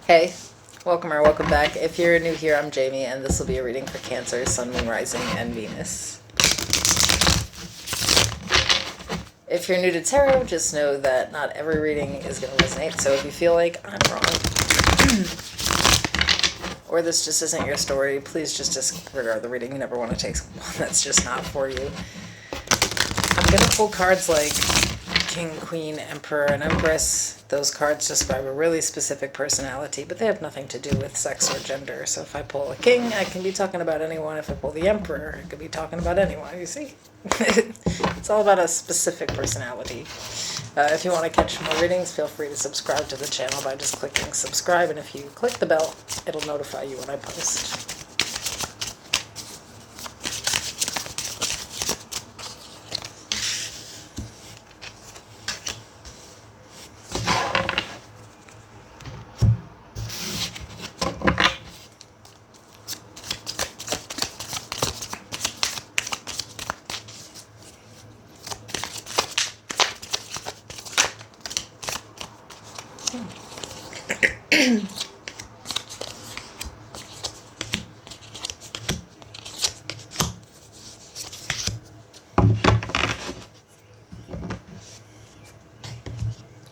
Hey, welcome or welcome back. If you're new here, I'm Jamie, and this will be a reading for Cancer, Sun, Moon, Rising, and Venus. If you're new to tarot, just know that not every reading is going to resonate, so if you feel like I'm wrong, or this just isn't your story, please just disregard the reading. You never want to take one that's just not for you. I'm going to pull cards like King, Queen, Emperor, and Empress. Those cards describe a really specific personality, but they have nothing to do with sex or gender. So if I pull a king, I can be talking about anyone. If I pull the emperor, I could be talking about anyone. You see? It's all about a specific personality. If you want to catch more readings, feel free to subscribe to the channel by just clicking subscribe. And if you click the bell, it'll notify you when I post.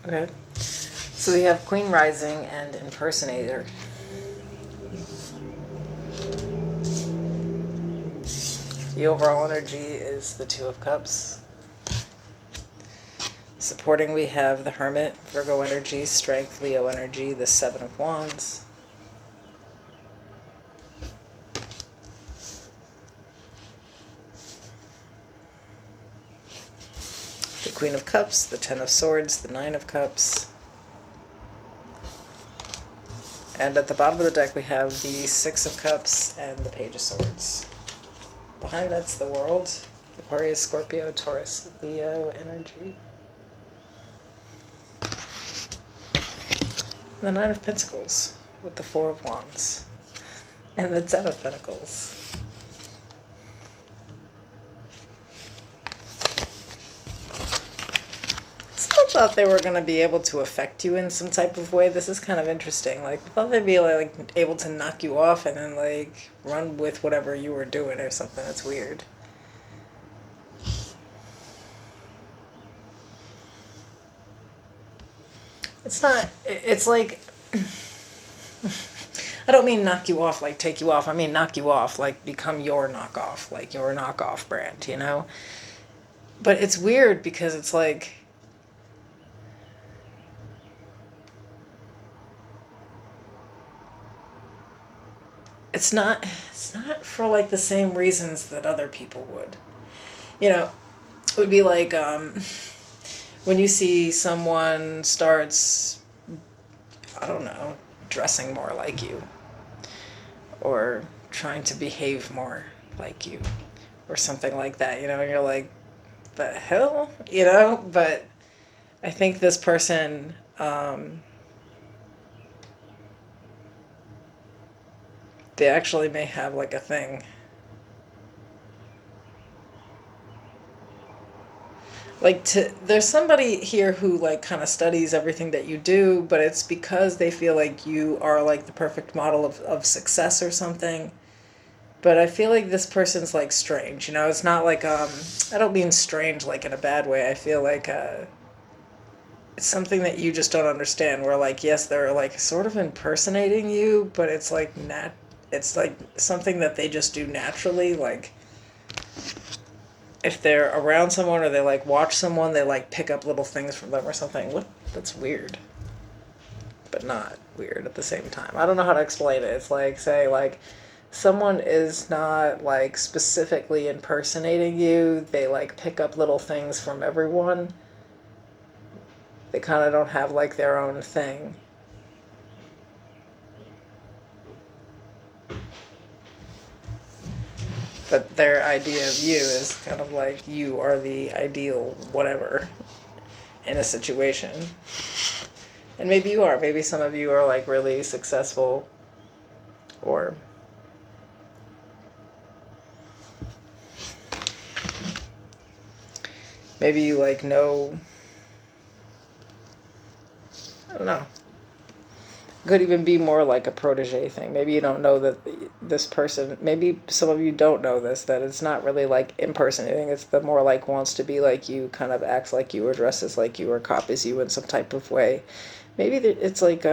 Okay, so we have Queen Rising and Impersonator. The overall energy is the Two of Cups. Supporting, we have the Hermit, Virgo energy, Strength, Leo energy, the Seven of Wands. The Queen of Cups, the Ten of Swords, the Nine of Cups. And at the bottom of the deck we have the Six of Cups and the Page of Swords. Behind that's the World, Aquarius, Scorpio, Taurus, Leo energy. The Nine of Pentacles with the Four of Wands. And the Ten of Pentacles. I thought they were going to be able to affect you in some type of way. This is kind of interesting. Like, I thought they'd be like able to knock you off and then like run with whatever you were doing or something. That's weird. It's not, it's like, I don't mean knock you off like take you off. I mean knock you off like become your knockoff, like your knockoff brand, you know? But it's weird because it's like, it's not for like the same reasons that other people would. You know, it would be like when you see someone starts, I don't know, dressing more like you, or trying to behave more like you, or something like that, you know, and you're like, the hell? You know? But I think this person, they actually may have like a thing. Like, there's somebody here who like kind of studies everything that you do, but it's because they feel like you are like the perfect model of success or something. But I feel like this person's like strange, you know? It's not like, I don't mean strange like in a bad way. I feel like it's something that you just don't understand, where like, yes, they're like sort of impersonating you, but it's like it's like something that they just do naturally. Like, if they're around someone or they like watch someone, they like pick up little things from them or something. What? That's weird, but not weird at the same time. I don't know how to explain it. It's like, say like someone is not like specifically impersonating you, they like pick up little things from everyone. They kind of don't have like their own thing. But their idea of you is kind of like you are the ideal whatever in a situation. And maybe you are. Maybe some of you are like really successful, or maybe you like know, I don't know. Could even be more like a protege thing. Maybe you don't know that this person, maybe some of you don't know this, that it's not really like impersonating. It's the more like wants to be like you, kind of acts like you, or dresses like you, or copies you in some type of way. Maybe it's like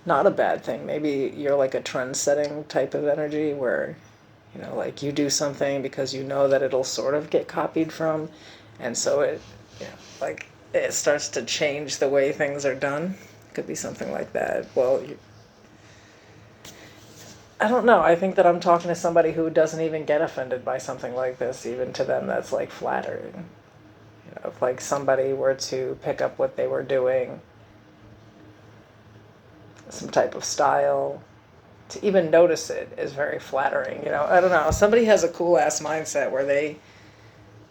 not a bad thing. Maybe you're like a trend setting type of energy where, like you do something because you know that it'll sort of get copied from, and so like it starts to change the way things are done. Could be something like that. Well, I don't know. I think that I'm talking to somebody who doesn't even get offended by something like this. Even to them, that's like flattering. If like somebody were to pick up what they were doing, some type of style, to even notice it is very flattering. I don't know. Somebody has a cool ass mindset where they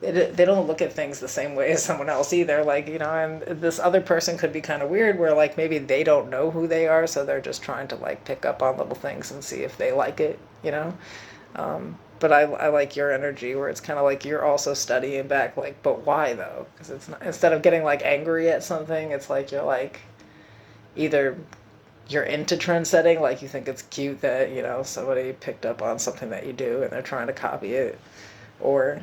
don't look at things the same way as someone else either. Like, and this other person could be kind of weird where like maybe they don't know who they are, so they're just trying to like pick up on little things and see if they like it. But I like your energy where it's kind of like you're also studying back, like, but why though? Because it's not, instead of getting like angry at something, it's like you're like either you're into trend setting, like you think it's cute that somebody picked up on something that you do and they're trying to copy it, or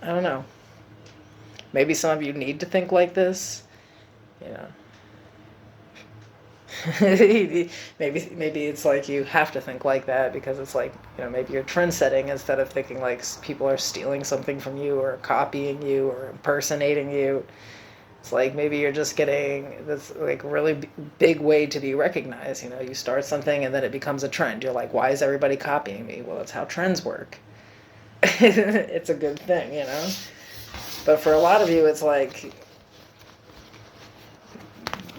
I don't know. Maybe some of you need to think like this. maybe it's like you have to think like that because it's like, maybe you're trend setting instead of thinking like people are stealing something from you or copying you or impersonating you. It's like maybe you're just getting this like really big way to be recognized. You start something and then it becomes a trend. You're like, why is everybody copying me? Well, that's how trends work. It's a good thing. But for a lot of you, it's like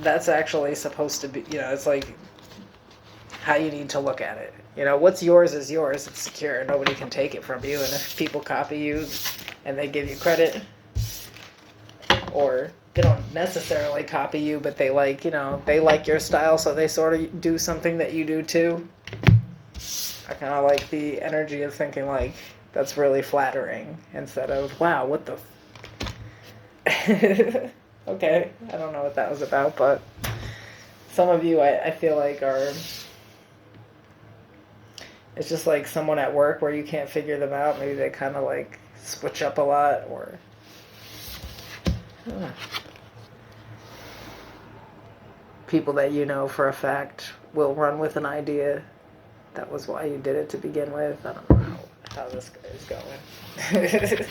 that's actually supposed to be, it's like how you need to look at it. What's yours is yours. It's secure. Nobody can take it from you. And if people copy you and they give you credit, or they don't necessarily copy you, but they like, they like your style, so they sort of do something that you do too. I kind of like the energy of thinking like, that's really flattering, instead of, wow, what the okay, I don't know what that was about, but some of you, I feel like it's just like someone at work where you can't figure them out. Maybe they kind of like switch up a lot, or people that for a fact will run with an idea. That was why you did it to begin with. I don't know how this is going.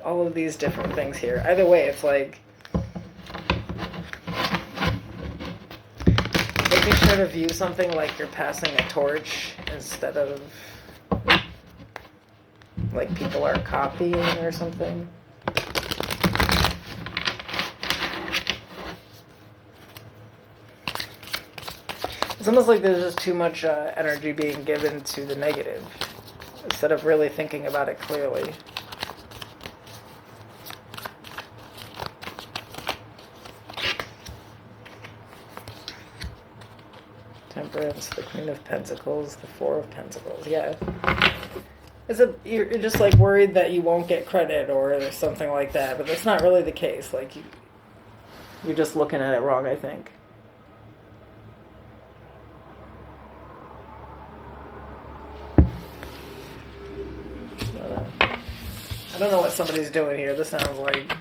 All of these different things here. Either way, it's like making sure to view something like you're passing a torch instead of like people are copying or something. It's almost like there's just too much energy being given to the negative instead of really thinking about it clearly. Temperance, the Queen of Pentacles, the Four of Pentacles. Yeah. You're just like worried that you won't get credit or something like that, but that's not really the case. Like you're just looking at it wrong, I think. I don't know what somebody's doing here. This sounds like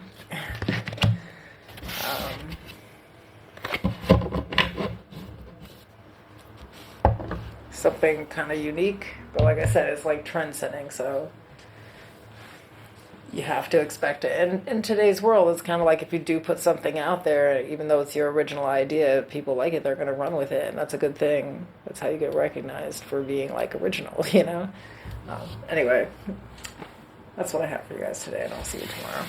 something kind of unique, but like I said, it's like trend setting, so you have to expect it. And in today's world, it's kind of like if you do put something out there, even though it's your original idea, people like it, they're going to run with it, and that's a good thing. That's how you get recognized for being like original, Anyway, that's what I have for you guys today, and I'll see you tomorrow.